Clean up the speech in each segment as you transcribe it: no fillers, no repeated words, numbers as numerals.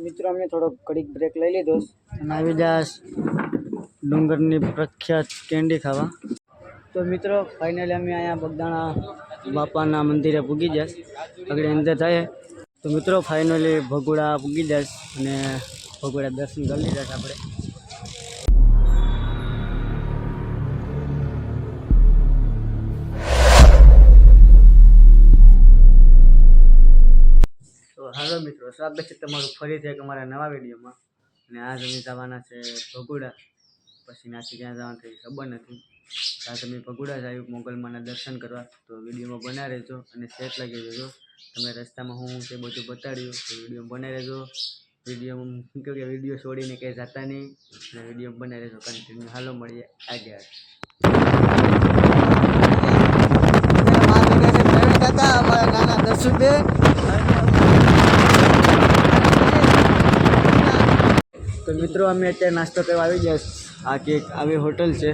મિત્રો અમે થોડો ઘડીક બ્રેક લઈ લીધો અને આવી જાસ ડુંગરની પ્રખ્યાત કેન્ડી ખાવા. તો મિત્રો ફાઇનલી અમે અહીંયા બગદાણા બાપાના મંદિરે પૂગી જશ આગળ અંદર થાય. તો મિત્રો ફાઇનલી ભગોડા પૂગી જશ અને ભગોડા દર્શન કરી લીધા આપણે. તો હાલો મિત્રો, સ્વાગત છે તમારું ફરીથી એક અમારા નવા વિડીયોમાં. અને આજ અમે જવાના છે ભગોડા, પછી નાથી ક્યાં જવાનું કંઈ ખબર નથી. ત્યાં તમે ભગોડા જ આવ્યું મોગલમાના દર્શન કરવા. તો વિડીયોમાં બનાવી રહેજો અને સેટ લાગી રહેજો. તમે રસ્તામાં હું તે બધું બતાડ્યું તો વિડીયો બનાવી રહેજો. વિડીયોમાં શું કહ્યું કે વિડીયો છોડીને કંઈ જતા નહીં અને વિડીયો બનાવી રહેજો કન્ટિન્યુ. હાલો મળીએ આગળ. અમારા નાના દર્શુબેન. તો મિત્રો અમે અત્યારે નાસ્તો કરવા આવી ગયા. આ કેક આવી હોટલ છે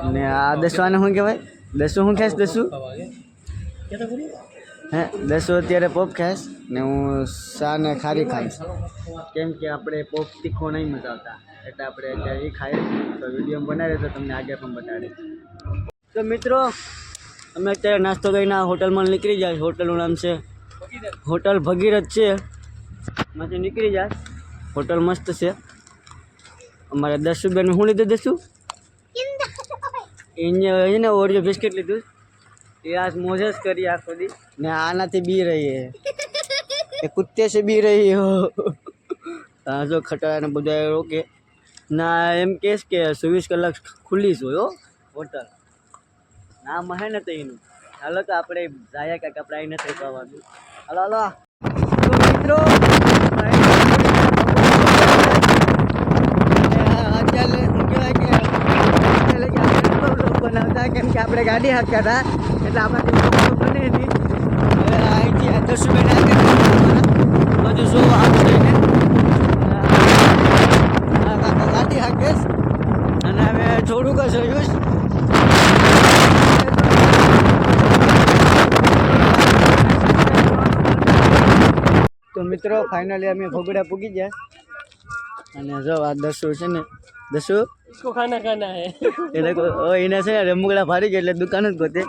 અને આ દસવાને શું કહેવાય? દસું શું ખાઈશ? દસું હે દસું અત્યારે પોપ ખાઈશ ને હું શા ને ખારી ખાઈશ, કેમ કે આપણે પોપ તીખો નહીં મજા આવતા એટલે આપણે અત્યારે એ ખાઈએ. તો વિડીયો બનાવી તો તમને આગળ પણ બતાડે. તો મિત્રો અમે અત્યારે નાસ્તો કરીને હોટલમાં નીકળી જાય. હોટલનું નામ છે હોટલ ભગીરથ છે. માંથી નીકળી જાય. હોટલ મસ્ત છે. અમારે દસુબેન શું લીધું? દસું એને ઓરિયો બિસ્કિટ લીધું. એ આજ મોજસ કરી આખો દી ને આનાથી બી રહી હે. એ કુત્તે से બી રહી હો. હા જો ખટારા ને બધા રોકે ના એમ કહેશ કે 24 કલાક ખુલ્લી જ હોય હોટલ. નામ હે ને તો એનું. હાલો તો આપણે જાય કાંઈક આપણે અહીં નથી ખાવાનું. હાલો હાલો. તો મિત્રો અત્યારે શું કહેવાય કે બનાવતા, કેમ કે આપણે ગાડી હાંકતા હતા એટલે આપણાથી બને નહીં. હવે અહીંથી દસુબેન બધું જોવા આવશે ને ગાડી હાંકેશ અને હવે થોડુંક જ જોઈશ. તો મિત્રો ફાઇનલી અમે ભગોડા પૂગી ગયા અને જો આ દસુ છે ને, દસુ इसको खाना खाना है એને છે ને રમકડા ફારી ગયા એટલે દુકાન જ ગોતે.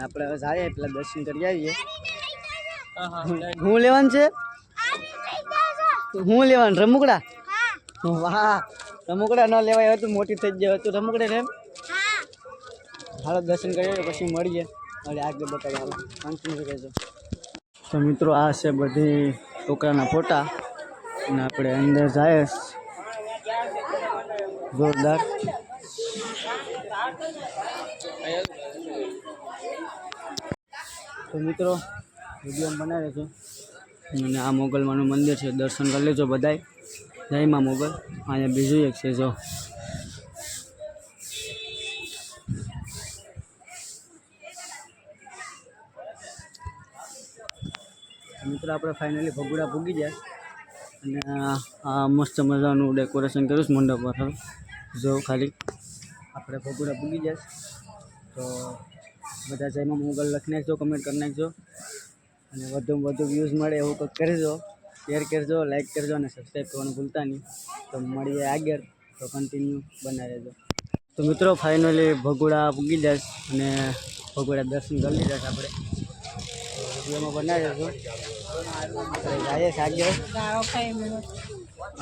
આપણે હવે જાય પેલા દર્શન કરી આવીએ. હું લેવાનું છે? હું લેવાનું? રમકડા? વાહ, રમકડા ન લેવાય હતું, મોટી થઈ જાય હતું રમકડા એમ. હાલો દર્શન કરીએ પછી મળીએ. હવે આગળ બતાવીએ. હાલો કન્ટિન્યુ રહેજો. તો મિત્રો આ છે બધી છોકરાના ફોટા અને આપણે અંદર જાય જોરદાર. તો મિત્રો વિડીયો બનાવે છે અને આ મોગલમાનું મંદિર છે. દર્શન કરી લેજો બધાય. જય માં મોગલ. અહીંયા બીજું એક છે જો. મિત્રો આપણે ફાઇનલી ભગોડા પૂગી જાય અને આ મસ્ત મજાનું ડેકોરેશન કર્યું છે મંડપ પર. જો ખાલી આપણે ભગોડા પૂગી જાય તો બધા જયમાં મોગલ લખી નાખજો, કમેન્ટ કરી નાખજો અને વધુમાં વધુ વ્યૂઝ મળે એવું કંઈક કરજો. શેર કરજો, લાઈક કરજો અને સબસ્ક્રાઈબ કરવાનું ભૂલતા નહીં. તો મળીએ આગળ. તો કન્ટિન્યુ બનાવી રહેજો. તો મિત્રો ફાઇનલી ભગોડા પૂગી જાય અને ભગોડા દર્શન કરી લીધા આપણે. વિડીયોમાં બનાવી રહેજો. જાય છે આગળ.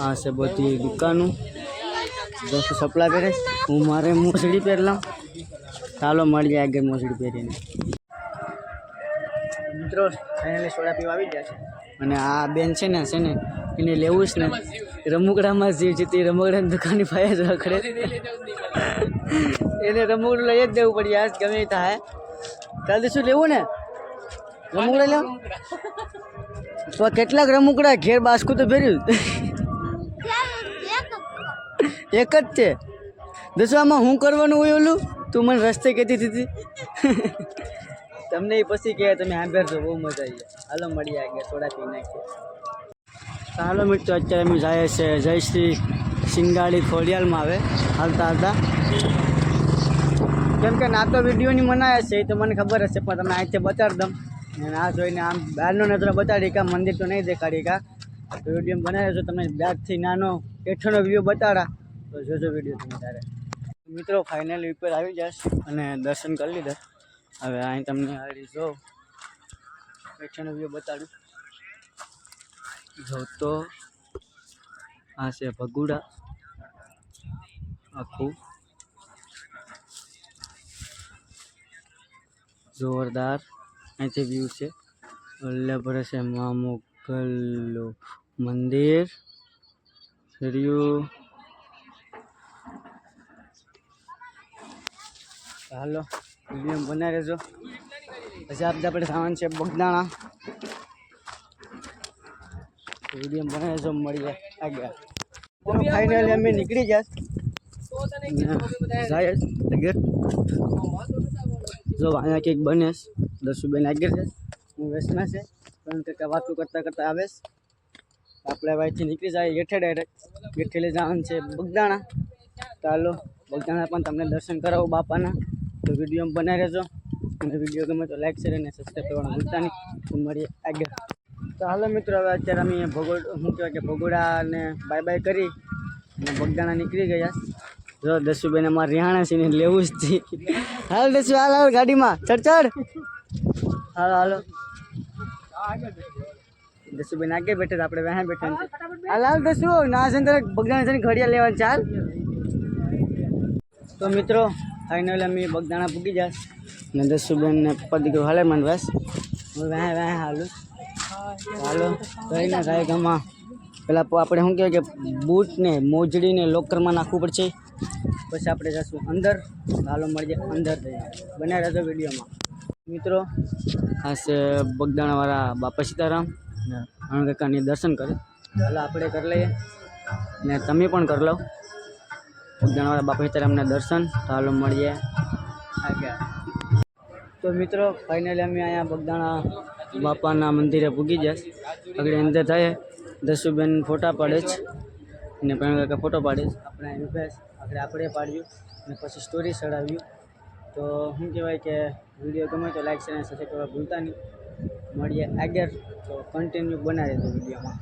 આ છે બધી દુકાનો. દસ સપલા પહેરે. હું મારે મોસડી પહેરલામ. ચાલો મળીએ આગળ મોસડી પહેરીને. મિત્રો ફાઇનલી સોડા પીવા આવી ગયા છે અને આ બેન છે ને એને લેવું જ ને રમકડામાં જીવ છે. તે રમકડાની દુકાનની પાસે જ રખડે. એને રમકડું લઈ જ દેવું પડે આજ ગમે થાય. ચાલતી શું લેવું ને? રમકડા લેવું તો કેટલાક રમકડા ઘેર બાસ્કું તો ભર્યું એક જ છે. દસવામાં હું કરવાનું હોય ઓલું તું મને રસ્તે કહેતી હતી. તમને એ પછી કહે તમે સાંભળજો, બહુ મજા આવી જાય. હાલો મળીએ આગળ થોડા પી નાખીએ. હાલો મિત્રો અત્યારે અમે જાય છે જયશ્રી સિંગાડી ખોડિયાલમાં આવે હાલતા હાલતા. કેમ કે ના તો વિડીયોની મનાય છે એ તો મને ખબર હશે, પણ તમને અહીંથી બતાડી દઉં અને આ જોઈને આમ બહારનો નજરો બતાડી કા મંદિર તો નહીં દેખાડી કા તો વિડીયો બનાવ્યો છો તમને દાંતથી નાનો હેઠળનો વ્યૂ બતાડા તો જોજો વિડીયો તમે ત્યારે. મિત્રો ફાઇનલી ઉપર આવી જશે અને દર્શન કરી લીધા. હવે અહીં તમને હારી જો હેઠળનો વ્યૂ બતાડું. જો તો આ છે ભગુડા આખું જોરદાર અહીંથી વ્યૂ છે. વલ્લભરે છે મા મોગલનું મંદિર રહ્યું. હાલો વિડીયો બનાવી રહેજો. પછી આપણે જવાનું છે બગદાણા. વિડીયો બનાવી રહેજો. મળીએ આગળ. ફાઇનલી અમે નીકળી ગયા જાય જો અહીંયા કંઈક બને દસુબેન આગળ છે. હું વેસના છે પણ કંઈક વાતો કરતાં કરતાં આવે આપણે ભાઈથી નીકળી જાય હેઠે ડાયરેક્ટ. હેઠે જવાનું છે બગદાણા. ચાલો બગદાણા પણ તમને દર્શન કરાવો બાપાના. તો વિડીયો બનાવી રહેજો અને વિડીયો ગમે તો લાઈક શેર અને સબસ્ક્રાઈબ કરવાનું ભૂલતા નહીં. તો મળીએ આગળ. તો હાલો મિત્રો હવે અત્યારે અમે શું કહેવાય કે ભગોડા અને બાય બાય કરી અને બગદાણા નીકળી ગયા. જો દસુબેન અમારે રિહાણા છે ને લેવું જ છે. હાલ દસુ હાલ હાલ ગાડીમાં ચડ. હાલો હાલો દસુબેન આગળ બેઠે આપણે વહાં બેઠા છે. હાલ હાલ દસુ ના છે બગદાણા છે ઘડિયા લેવાનું ચાલ. તો મિત્રો ફાઇનલી અમે બગદાણા પૂગી જાય ને દસુબેન ને પપ્પા દીકરો હાલે મને બસ વહાં હાલું. હાલો કહીને રાય ગામમાં પેલા આપણે શું કહેવાય કે બૂટ ને મોજડીને લોકરમાં નાખવું પડશે. પછી આપણે જઈશું અંદર. હાલો મળીએ અંદર બનાવી રહેજો વિડીયોમાં. મિત્રો આ છે બગદાણાવાળા બાપા સીતારામ ને કાકાની દર્શન કરે. હાલો આપણે કરી લઈએ ને તમે પણ કરી લો બગદાણાવાળા બાપા સીતારામના દર્શન. તો હાલો મળીએ આગળ. તો મિત્રો ફાઇનલી અમે અહીંયા બગદાણા બાપાના મંદિરે પૂગી જશે. આગળ અંદર થાય દસુબેન ફોટા પાડે છે ને પણ કાકા ફોટો પાડે છે. આપણે અહીં ઉભા આગળ આપણે પાડ્યું અને પછી સ્ટોરી ચડાવ્યું. તો શું કહેવાય કે વિડીયો ગમે તો લાઈક શેર અને સબસ્ક્રાઈબ કરવા ભૂલતા નહીં. મળીએ આગળ. તો કન્ટિન્યુ બનાવી દેજો વિડીયોમાં.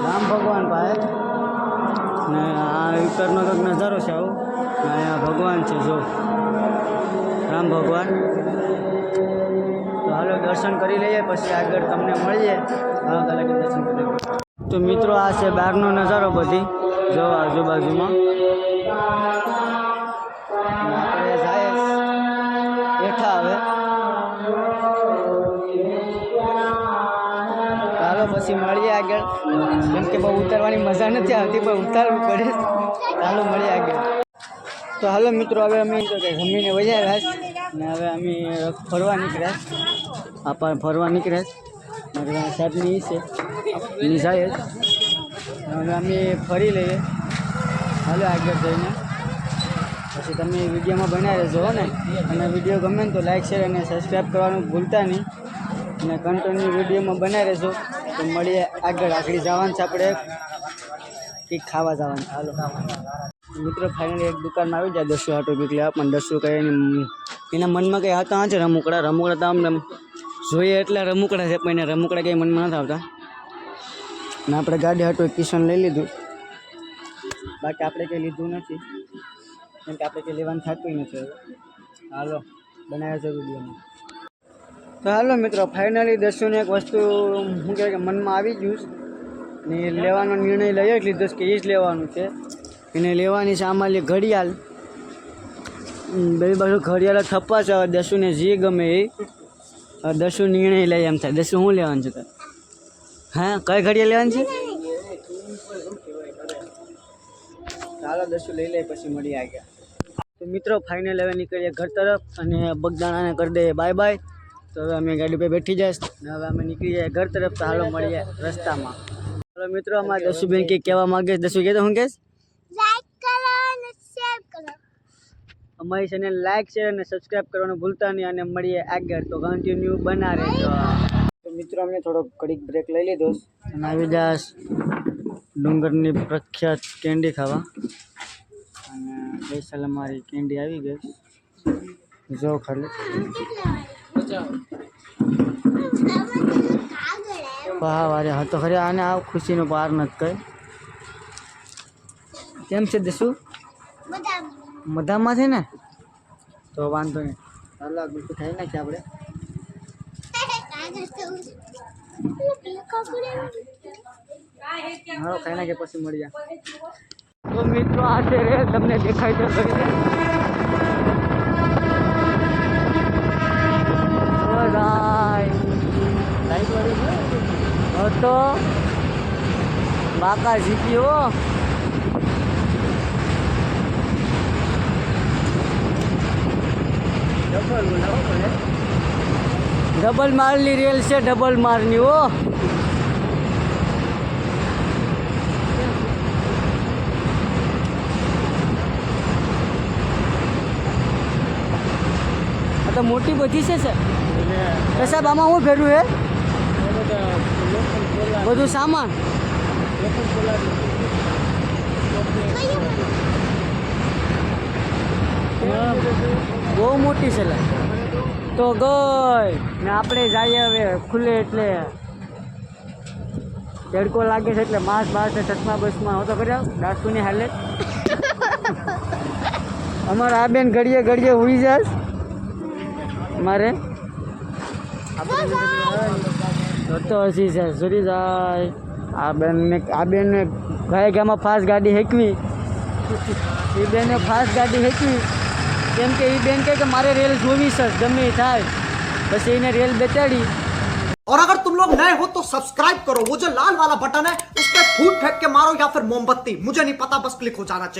રામ ભગવાન પાસે ને આ ઉપરનો કંઈક નજારો છે આવું. અહીંયા ભગવાન છે જો રામ ભગવાન. તો હાલો દર્શન કરી લઈએ પછી આગળ તમને મળીએ. દર્શન કરી લઈએ. તો મિત્રો આ છે બહારનો નજારો બધી જો આજુબાજુમાં. આપણે જાય બેઠા હવે. પછી મળીએ આગળ. કેમ કે બહુ ઉતારવાની મજા નથી આવતી પણ ઉતારવું પડે. ચાલો મળીએ આગળ. તો હાલો મિત્રો હવે અમે જમીને વજાવ્યા ને હવે અમે ફરવા નીકળ્યા. આપણે ફરવા નીકળ્યા સાહેબની છે એની જાય જ. હવે અમે ફરી લઈએ. હાલો આગળ જઈને પછી તમે વિડીયોમાં બનાવી રહેજો ને. અને વિડીયો ગમે ને તો લાઈક શેર અને સબસ્ક્રાઈબ કરવાનું ભૂલતા નહીં. અને કન્ટિન્યુ વિડીયોમાં બનાવી રહેજો. તો મળીએ આગળ. આગળ જવાનું છે આપણે કંઈક ખાવા જવાનું. હાલો મિત્રો ફાઇનલી એક દુકાનમાં આવી જાય 10 આટો કંઈક લેવા. પણ 10 કંઈ એના મનમાં કંઈ હતા છે રમકડા તો આમ જોઈએ એટલા રમકડા છે પણ એને રમકડા કંઈ મનમાં નથી આવતા. ને આપણે ગાડી હાટો કિશન લઈ લીધું. બાકી આપણે કંઈ લીધું નથી કેમ કે આપણે કંઈ લેવાનું થતું નથી. હાલો બનાવ્યો છે વિડીયોમાં. તો હાલો મિત્રો ફાઇનલી દસુને એક વસ્તુ શું કહેવાય કે મનમાં આવી ગયું ને લેવાનો નિર્ણય લઈ જ લીધો કે એ જ લેવાનું છે. એને લેવાની છે આમાં ઘડિયાળ. બે બાજુ ઘડિયાળ થપ્પા છે. દસુને જે ગમે એ દસુ નિર્ણય લઈ એમ થાય. દસુ શું લેવાનું છે તારે? હા કઈ ઘડિયાળ લેવાની છે? ચાલો હાલો દસું લઈ લે પછી મળી ગયા. તો મિત્રો ફાઇનલ હવે નીકળીએ ઘર તરફ અને બગદાણાને કરી દઈએ બાય બાય. તો હવે અમે ગાડી પર બેઠી જઈશ ને હવે અમે નીકળી જાય ઘર તરફ. તો હાલો મળીએ રસ્તામાં. હાલો મિત્રો અમારા દસુબેન કે કહેવા માંગે દસુ કે તો હું કહેશ લાઈક કરો અને શેર કરો. અમારી ચેનલ લાઈક શેર અને સબસ્ક્રાઇબ કરવાનું ભૂલતા નહીં અને મળીએ આગળ. તો કન્ટિન્યુ બના રહેજો. તો મિત્રો અમને થોડો ઘડીક બ્રેક લઈ લીધો અને આવી જાશ ડુંગરની પ્રખ્યાત કેન્ડી ખાવા. અને ગઈસાલ અમારી કેન્ડી આવી ગઈ જો ખાલી હા વારે હા તો ખરી આને આ ખુશીનો પાર નથી કઈ. કેમ છે દસું મધામાં છે ને તો વાંધો નહીં. ચાલો આગળ ખાઈ નાખીએ આપણે. હાલો ખાઈ નાખીએ પછી મળીએ. તો મિત્રો આ છે રે તમને દેખાય તો તો બાકા જીતી હો. ડબલ મારની રેલ છે ડબલ મારની હો. આ તો મોટી બધી છે સર. સાહેબ આમાં હું ફેરવું હે બધું સામાન બહુ મોટી છે તો ગઈ ને આપણે જઈએ હવે ખુલે એટલે તડકો લાગે છે એટલે માસ બાસ ને ચશ્મા બસમાં હોતો કર્યા દાસુની હાલત. અમારા આ બેન ઘડીએ ઘડીએ ઉડી જાય મારે તો હસી છે સુરી જાય. આ બેનને ગાય ગામમાં ફાસ્ટ ગાડી હેકવી. એ બેને ફાસ્ટ ગાડી હેકવી કેમ કે એ બેન કહે કે મારે રેલ જોવી છે ગમે એ થાય. પછી એને રેલ બેસાડી. और अगर तुम लोग नए हो तो सब्सक्राइब करो, वो जो लाल वाला बटन है उस पर फूट फेंक के मारो या फिर मोमबत्ती, मुझे नहीं पता, बस क्लिक हो जाना चाहिए.